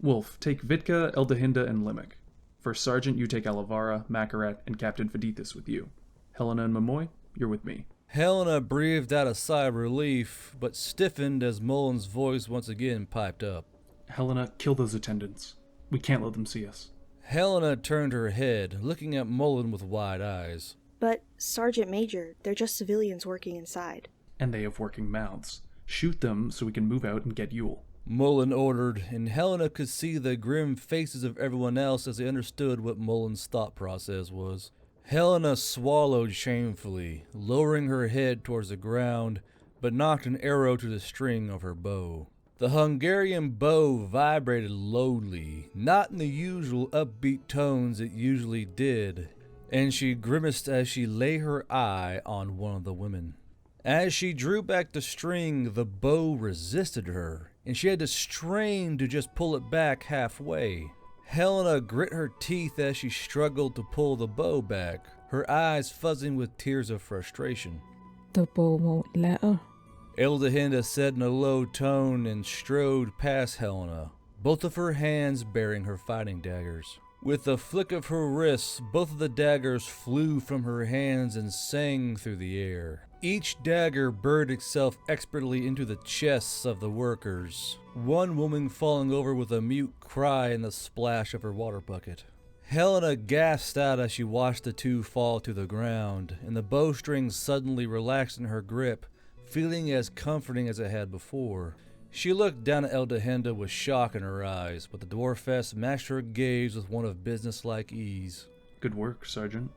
Wolf, take Vitka, Eldehinda, and Limik. First Sergeant, you take Alavara, Makarat, and Captain Fadithis with you. Helena and Momoy, you're with me. Helena breathed out a sigh of relief, but stiffened as Mullen's voice once again piped up. Helena, kill those attendants. We can't let them see us. Helena turned her head, looking at Mullen with wide eyes. But, Sergeant Major, they're just civilians working inside. And they have working mouths. Shoot them so we can move out and get Yule. Mullen ordered, and Helena could see the grim faces of everyone else as they understood what Mullen's thought process was. Helena swallowed shamefully, lowering her head towards the ground, but knocked an arrow to the string of her bow. The Hungarian bow vibrated lowly, not in the usual upbeat tones it usually did, and she grimaced as she lay her eye on one of the women. As she drew back the string, the bow resisted her, and she had to strain to just pull it back halfway. Helena grit her teeth as she struggled to pull the bow back, her eyes fuzzing with tears of frustration. The bow won't let her. Eldehinda said in a low tone and strode past Helena, both of her hands bearing her fighting daggers. With a flick of her wrists, both of the daggers flew from her hands and sang through the air. Each dagger burrowed itself expertly into the chests of the workers, one woman falling over with a mute cry in the splash of her water bucket. Helena gasped out as she watched the two fall to the ground, and the bowstring suddenly relaxed in her grip, feeling as comforting as it had before. She looked down at Eldehinda with shock in her eyes, but the dwarfess matched her gaze with one of businesslike ease. Good work, Sergeant.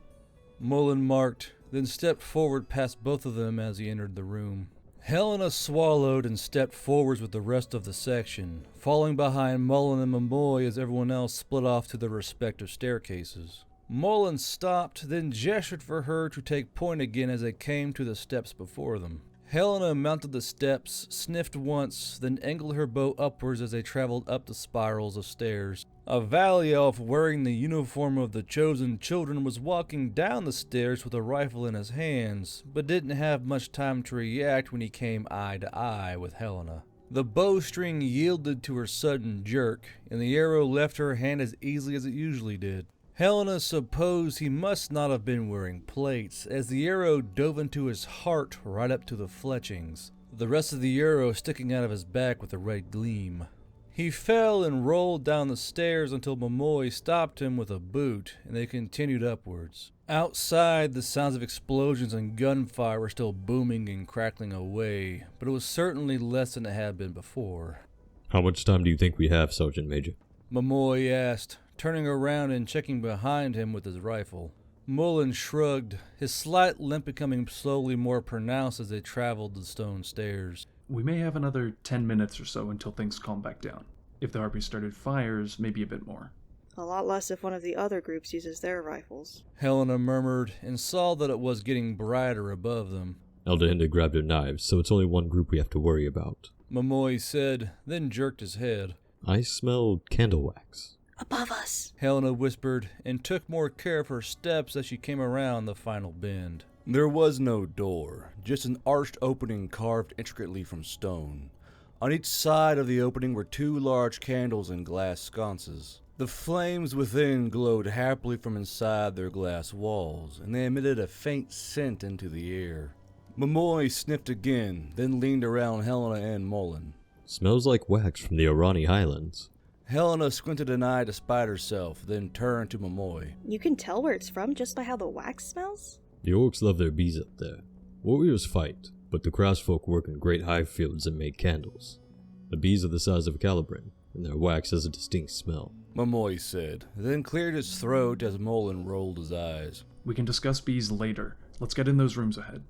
Mullen marked, then stepped forward past both of them as he entered the room. Helena swallowed and stepped forwards with the rest of the section, falling behind Mullen and Momoy as everyone else split off to their respective staircases. Mullen stopped, then gestured for her to take point again as they came to the steps before them. Helena mounted the steps, sniffed once, then angled her bow upwards as they traveled up the spirals of stairs. A valley elf wearing the uniform of the chosen children was walking down the stairs with a rifle in his hands, but didn't have much time to react when he came eye to eye with Helena. The bowstring yielded to her sudden jerk, and the arrow left her hand as easily as it usually did. Helena supposed he must not have been wearing plates, as the arrow dove into his heart right up to the fletchings, the rest of the arrow sticking out of his back with a red gleam. He fell and rolled down the stairs until Momoy stopped him with a boot, and they continued upwards. Outside, the sounds of explosions and gunfire were still booming and crackling away, but it was certainly less than it had been before. How much time do you think we have, Sergeant Major? Momoy asked, turning around and checking behind him with his rifle. Mullen shrugged, his slight limp becoming slowly more pronounced as they traveled the stone stairs. We may have another 10 minutes or so until things calm back down. If the Harpies started fires, maybe a bit more. A lot less if one of the other groups uses their rifles. Helena murmured and saw that it was getting brighter above them. Eldehinda grabbed her knives, so it's only one group we have to worry about. Momoy said, then jerked his head. I smell candle wax. Above us, Helena whispered and took more care of her steps as she came around the final bend. There was no door, just an arched opening carved intricately from stone. On each side of the opening were two large candles in glass sconces. The flames within glowed happily from inside their glass walls, and they emitted a faint scent into the air. Momoy sniffed again, then leaned around Helena and Mullen. Smells like wax from the Orani Highlands. Helena squinted an eye to spite herself, then turned to Momoy. you can tell where it's from just by how the wax smells? The orcs love their bees up there. Warriors fight, but the craftsfolk work in great hive fields and make candles. The bees are the size of a calibrin, and their wax has a distinct smell. Momoy said, then cleared his throat as Mullen rolled his eyes. We can discuss bees later. Let's get in those rooms ahead.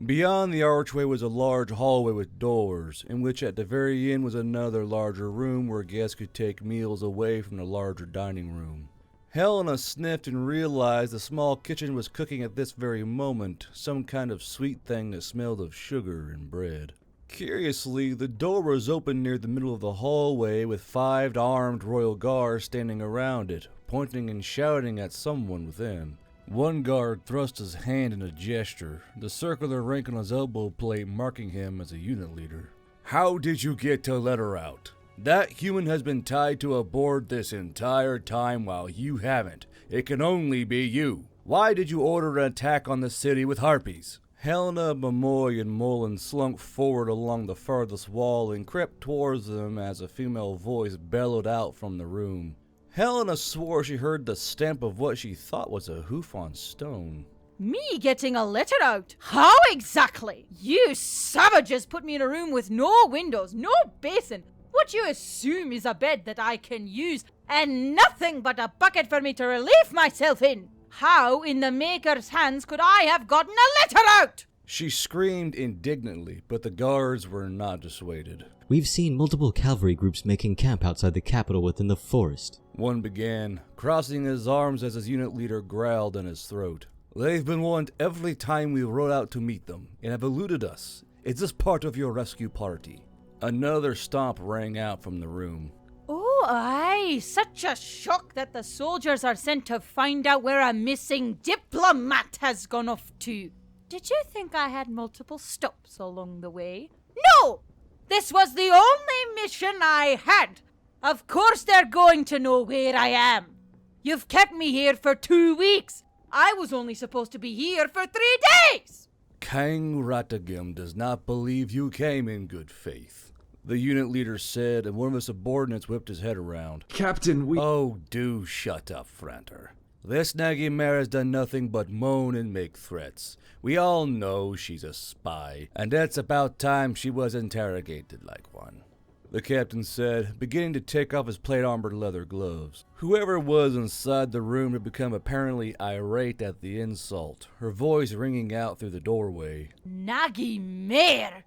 Beyond the archway was a large hallway with doors, in which at the very end was another larger room where guests could take meals away from the larger dining room. Helena sniffed and realized the small kitchen was cooking at this very moment some kind of sweet thing that smelled of sugar and bread. Curiously, the door was open near the middle of the hallway with 5 armed royal guards standing around it, pointing and shouting at someone within. One guard thrust his hand in a gesture, the circular rank on his elbow plate marking him as a unit leader. How did you get to let her out? That human has been tied to a board this entire time while you haven't. It can only be you. Why did you order an attack on the city with harpies? Helena, Momoy, and Mullen slunk forward along the farthest wall and crept towards them as a female voice bellowed out from the room. Helena swore she heard the stamp of what she thought was a hoof on stone. Me getting a letter out? How exactly? You savages put me in a room with no windows, no basin. What you assume is a bed that I can use, and nothing but a bucket for me to relieve myself in. How in the Maker's hands could I have gotten a letter out? She screamed indignantly, but the guards were not dissuaded. We've seen multiple cavalry groups making camp outside the capital within the forest. One began, crossing his arms as his unit leader growled in his throat. They've been warned every time we rode out to meet them, and have eluded us. Is this part of your rescue party? Another stomp rang out from the room. Oh, aye, such a shock that the soldiers are sent to find out where a missing diplomat has gone off to. Did you think I had multiple stops along the way? No! This was the only mission I had. Of course they're going to know where I am. You've kept me here for 2 weeks. I was only supposed to be here for 3 days. Caine Ratagim does not believe you came in good faith, the unit leader said, and one of his subordinates whipped his head around. Captain, we... Oh, do shut up, Franter. This Nagi Mare has done nothing but moan and make threats. We all know she's a spy, and it's about time she was interrogated like one. the captain said, beginning to take off his plate-armored leather gloves. Whoever was inside the room had become apparently irate at the insult, her voice ringing out through the doorway. Nagi Mare!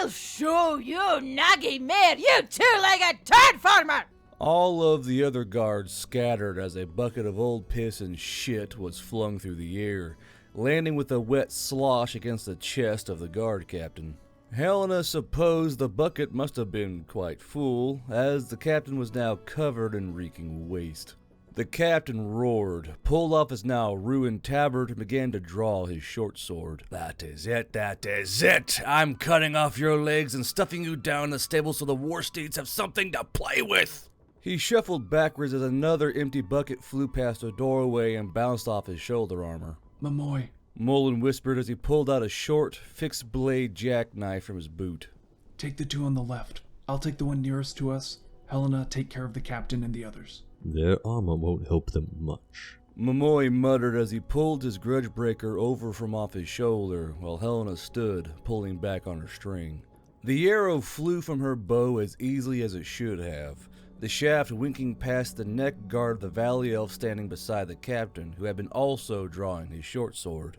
I'll show you, Nagi Mare, you two-legged turd farmer! All of the other guards scattered as a bucket of old piss and shit was flung through the air, landing with a wet slosh against the chest of the guard captain. Helena supposed the bucket must have been quite full, as the captain was now covered in reeking waste. The captain roared, pulled off his now ruined tabard, and began to draw his short sword. That is it, that is it! I'm cutting off your legs and stuffing you down in the stable so the war steeds have something to play with! He shuffled backwards as another empty bucket flew past the doorway and bounced off his shoulder armor. Momoy. Mullen whispered as he pulled out a short, fixed-blade jackknife from his boot. Take the two on the left. I'll take the one nearest to us. Helena, take care of the captain and the others. Their armor won't help them much. Momoy muttered as he pulled his grudge breaker over from off his shoulder, while Helena stood, pulling back on her string. The arrow flew from her bow as easily as it should have, the shaft winking past the neck guard of the valley elf standing beside the captain, who had been also drawing his short sword.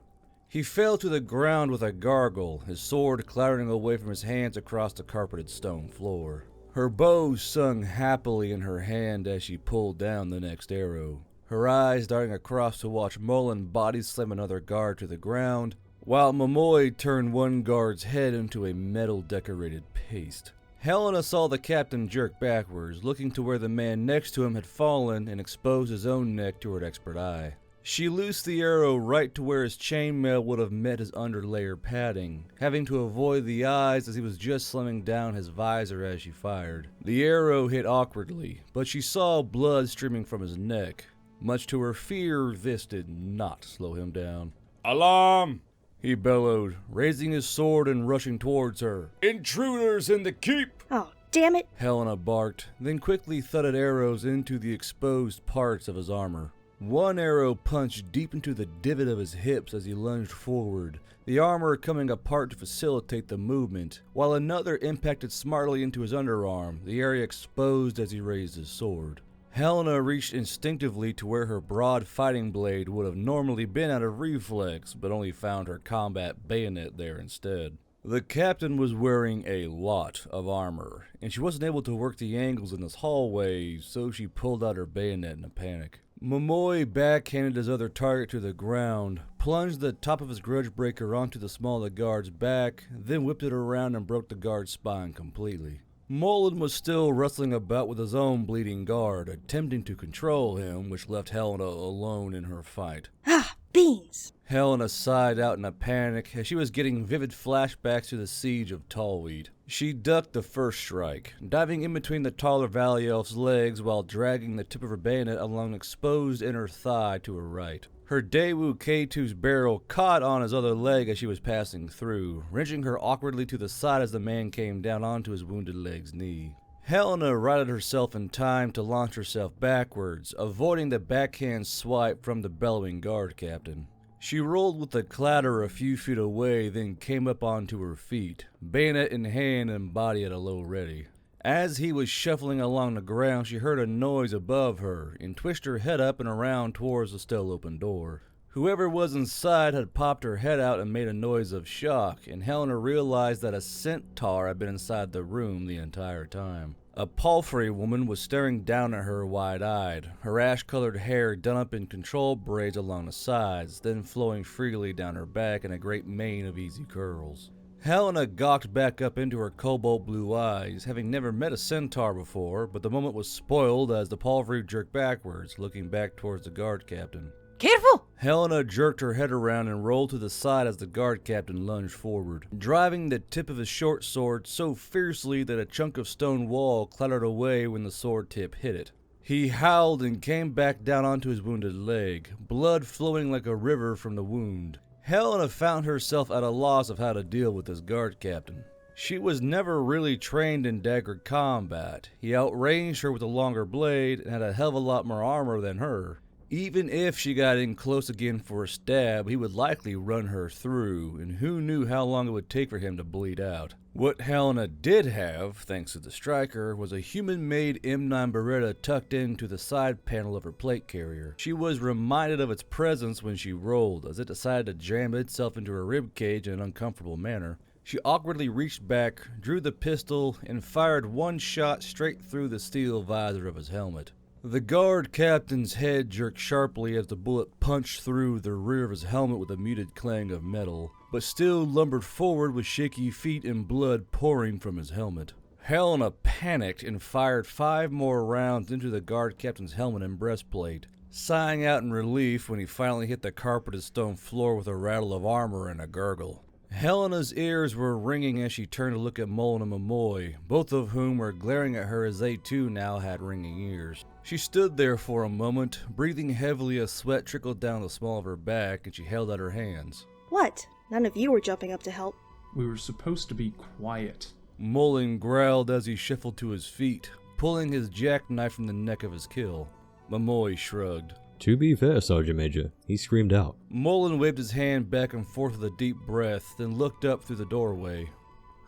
He fell to the ground with a gargle, his sword clattering away from his hands across the carpeted stone floor. Her bow sung happily in her hand as she pulled down the next arrow, her eyes darting across to watch Mullen body slam another guard to the ground, while Momoy turned one guard's head into a metal-decorated paste. Helena saw the captain jerk backwards, looking to where the man next to him had fallen and exposed his own neck to her expert eye. She loosed the arrow right to where his chainmail would have met his underlayer padding, having to avoid the eyes as he was just slamming down his visor as she fired. The arrow hit awkwardly, but she saw blood streaming from his neck. Much to her fear, this did not slow him down. "Alarm!" he bellowed, raising his sword and rushing towards her. "Intruders in the keep!" Oh, damn it! Helena barked, then quickly thudded arrows into the exposed parts of his armor. One arrow punched deep into the divot of his hips as he lunged forward, the armor coming apart to facilitate the movement, while another impacted smartly into his underarm, the area exposed as he raised his sword. Helena reached instinctively to where her broad fighting blade would have normally been out of reflex, but only found her combat bayonet there instead. The captain was wearing a lot of armor, and she wasn't able to work the angles in this hallway, so she pulled out her bayonet in a panic. Momoy backhanded his other target to the ground, plunged the top of his grudge breaker onto the small of the guard's back, then whipped it around and broke the guard's spine completely. Mullen was still wrestling about with his own bleeding guard, attempting to control him, which left Helena alone in her fight. Ah, beans! Helena sighed out in a panic as she was getting vivid flashbacks to the siege of Tallweed. She ducked the first strike, diving in between the taller valley elf's legs while dragging the tip of her bayonet along an exposed inner thigh to her right. Her Daewoo K2's barrel caught on his other leg as she was passing through, wrenching her awkwardly to the side as the man came down onto his wounded leg's knee. Helena righted herself in time to launch herself backwards, avoiding the backhand swipe from the bellowing guard captain. She rolled with a clatter a few feet away, then came up onto her feet, bayonet in hand and body at a low ready. As he was shuffling along the ground, she heard a noise above her, and twitched her head up and around towards the still open door. Whoever was inside had popped her head out and made a noise of shock, and Helena realized that a centaur had been inside the room the entire time. A palfrey woman was staring down at her wide-eyed, her ash-colored hair done up in control braids along the sides, then flowing freely down her back in a great mane of easy curls. Helena gawked back up into her cobalt blue eyes, having never met a centaur before, but the moment was spoiled as the palfrey jerked backwards, looking back towards the guard captain. Careful! Helena jerked her head around and rolled to the side as the guard captain lunged forward, driving the tip of his short sword so fiercely that a chunk of stone wall clattered away when the sword tip hit it. He howled and came back down onto his wounded leg, blood flowing like a river from the wound. Helena found herself at a loss of how to deal with this guard captain. She was never really trained in dagger combat. He outranged her with a longer blade and had a hell of a lot more armor than her. Even if she got in close again for a stab, he would likely run her through, and who knew how long it would take for him to bleed out. What Helena did have, thanks to the striker, was a human-made M9 Beretta tucked into the side panel of her plate carrier. She was reminded of its presence when she rolled, as it decided to jam itself into her ribcage in an uncomfortable manner. She awkwardly reached back, drew the pistol, and fired one shot straight through the steel visor of his helmet. The guard captain's head jerked sharply as the bullet punched through the rear of his helmet with a muted clang of metal, but still lumbered forward with shaky feet and blood pouring from his helmet. Helena panicked and fired 5 more rounds into the guard captain's helmet and breastplate, sighing out in relief when he finally hit the carpeted stone floor with a rattle of armor and a gurgle. Helena's ears were ringing as she turned to look at Mullen and Momoy, both of whom were glaring at her as they too now had ringing ears. She stood there for a moment, breathing heavily as sweat trickled down the small of her back, and she held out her hands. What? None of you were jumping up to help. We were supposed to be quiet. Mullen growled as he shuffled to his feet, pulling his jackknife from the neck of his kill. Momoy shrugged. To be fair, Sergeant Major, he screamed out. Mullen waved his hand back and forth with a deep breath, then looked up through the doorway.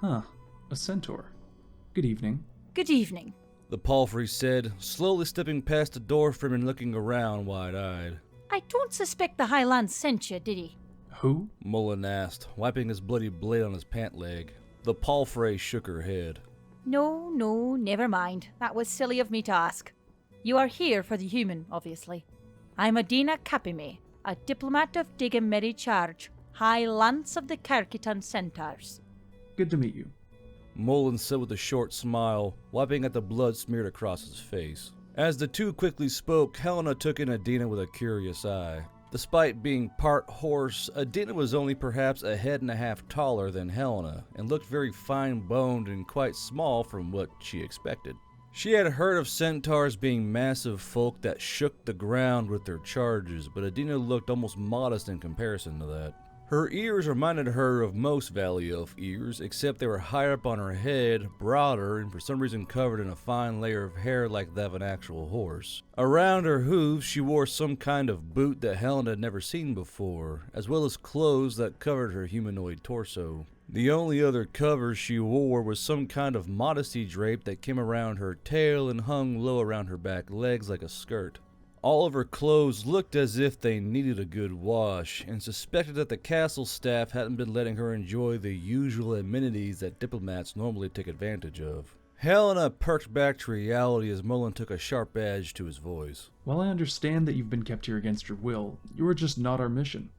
Huh. A centaur. Good evening. Good evening. The palfrey said, slowly stepping past the doorframe and looking around wide-eyed. I don't suspect the Highlands sent you, did he? Who? Mullen asked, wiping his bloody blade on his pant leg. The palfrey shook her head. No, never mind. That was silly of me to ask. You are here for the human, obviously. I'm Adina Capime, a diplomat of Digameri Charge, High Lance of the Kerkitan Centaurs. Good to meet you. Mullen said with a short smile, wiping at the blood smeared across his face. As the two quickly spoke, Helena took in Adina with a curious eye. Despite being part horse, Adina was only perhaps a head and a half taller than Helena, and looked very fine-boned and quite small from what she expected. She had heard of centaurs being massive folk that shook the ground with their charges, but Adina looked almost modest in comparison to that. Her ears reminded her of most Valley Elf ears, except they were higher up on her head, broader, and for some reason covered in a fine layer of hair like that of an actual horse. Around her hooves, she wore some kind of boot that Helen had never seen before, as well as clothes that covered her humanoid torso. The only other cover she wore was some kind of modesty drape that came around her tail and hung low around her back legs like a skirt. All of her clothes looked as if they needed a good wash, and suspected that the castle staff hadn't been letting her enjoy the usual amenities that diplomats normally take advantage of. Helena perked back to reality as Mullen took a sharp edge to his voice. While I understand that you've been kept here against your will, you are just not our mission.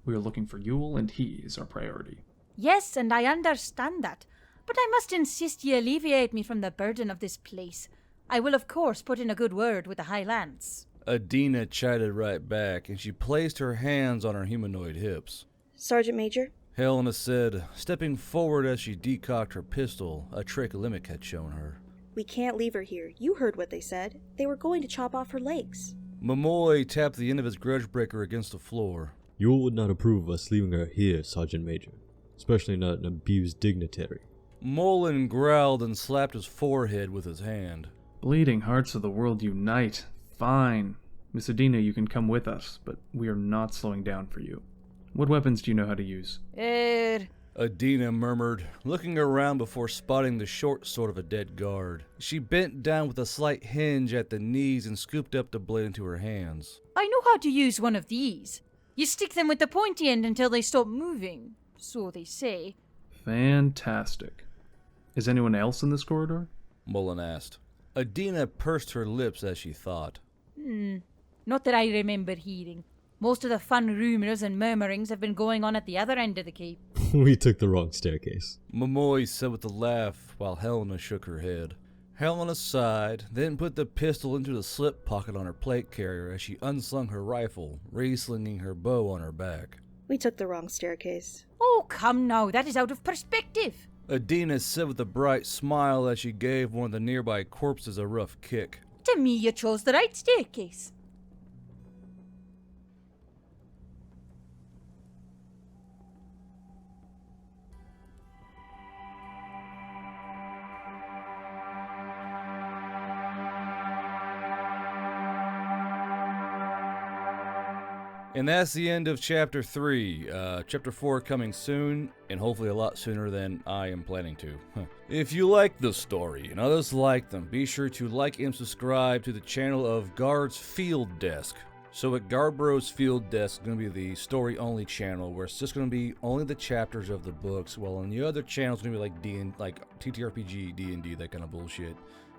We are looking for Yule, and he is our priority. Yes, and I understand that, but I must insist ye alleviate me from the burden of this place. I will of course put in a good word with the Highlands. Adina chided right back, and she placed her hands on her humanoid hips. Sergeant Major? Helena said, stepping forward as she decocked her pistol, a trick Limik had shown her. We can't leave her here. You heard what they said. They were going to chop off her legs. Momoy tapped the end of his grudge breaker against the floor. Yule would not approve of us leaving her here, Sergeant Major. Especially not an abused dignitary. Mullen growled and slapped his forehead with his hand. Bleeding hearts of the world unite. Fine. Miss Adina, you can come with us, but we are not slowing down for you. What weapons do you know how to use? Adina murmured, looking around before spotting the short sword of a dead guard. She bent down with a slight hinge at the knees and scooped up the blade into her hands. I know how to use one of these. You stick them with the pointy end until they stop moving. So they say. Fantastic. Is anyone else in this corridor? Mullen asked. Adina pursed her lips as she thought. Not that I remember hearing. Most of the fun rumors and murmurings have been going on at the other end of the keep. We took the wrong staircase. Momoy said with a laugh while Helena shook her head. Helena sighed, then put the pistol into the slip pocket on her plate carrier as she unslung her rifle, re-slinging her bow on her back. We took the wrong staircase. Oh, come now, that is out of perspective. Adina said with a bright smile as she gave one of the nearby corpses a rough kick. To me, you chose the right staircase. And that's the end of Chapter 3. Chapter 4 coming soon, and hopefully a lot sooner than I am planning to. If you like the story and others like them, be sure to like and subscribe to the channel of Guard's Field Desk. So at Garbro's Field Desk is going to be the story-only channel, where it's just going to be only the chapters of the books, while on the other channel it's going to be like TTRPG, D&D, that kind of bullshit,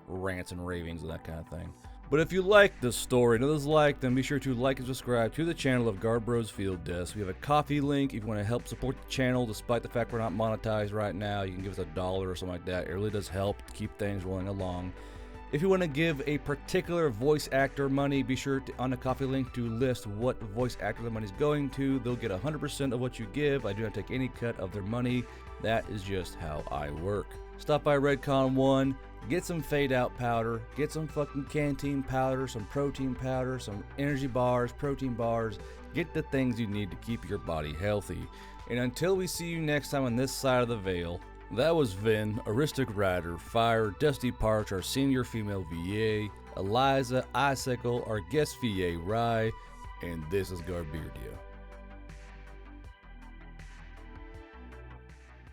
rants and ravings and that kind of thing. But if you like the story and others like them, be sure to like and subscribe to the channel of Garbro's Field Desk. We have a coffee link if you want to help support the channel, despite the fact we're not monetized right now. You can give us $1 or something like that. It really does help to keep things rolling along. If you want to give a particular voice actor money, be sure to, on the coffee link, to list what voice actor the money's going to. They'll get 100% of what you give. I do not take any cut of their money. That is just how I work. Stop by Redcon 1. Get some fade out powder, get some fucking canteen powder, some protein powder, some energy bars, protein bars. Get the things you need to keep your body healthy. And until we see you next time on this side of the veil, that was Vin, Aristic Rider, Fire, Dusty Parch, our senior female VA, Eliza, Icicle, our guest VA, Rye, and this is Garbeardia.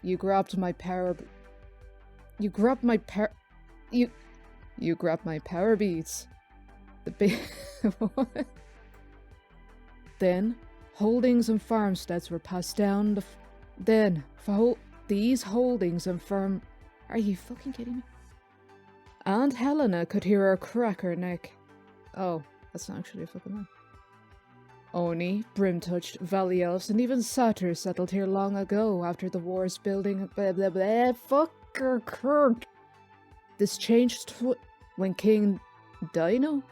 You grabbed my power... You grabbed my You grabbed my power beads. What? Then, holdings and farmsteads were passed down these holdings and farm... Are you fucking kidding me? Aunt Helena could hear her crack her neck. Oh, that's not actually a fucking lie. Oni, Brim-touched, Valley Elves, and even Satyrs settled here long ago after the wars building... Fucker Kurt. This changed when King Dino?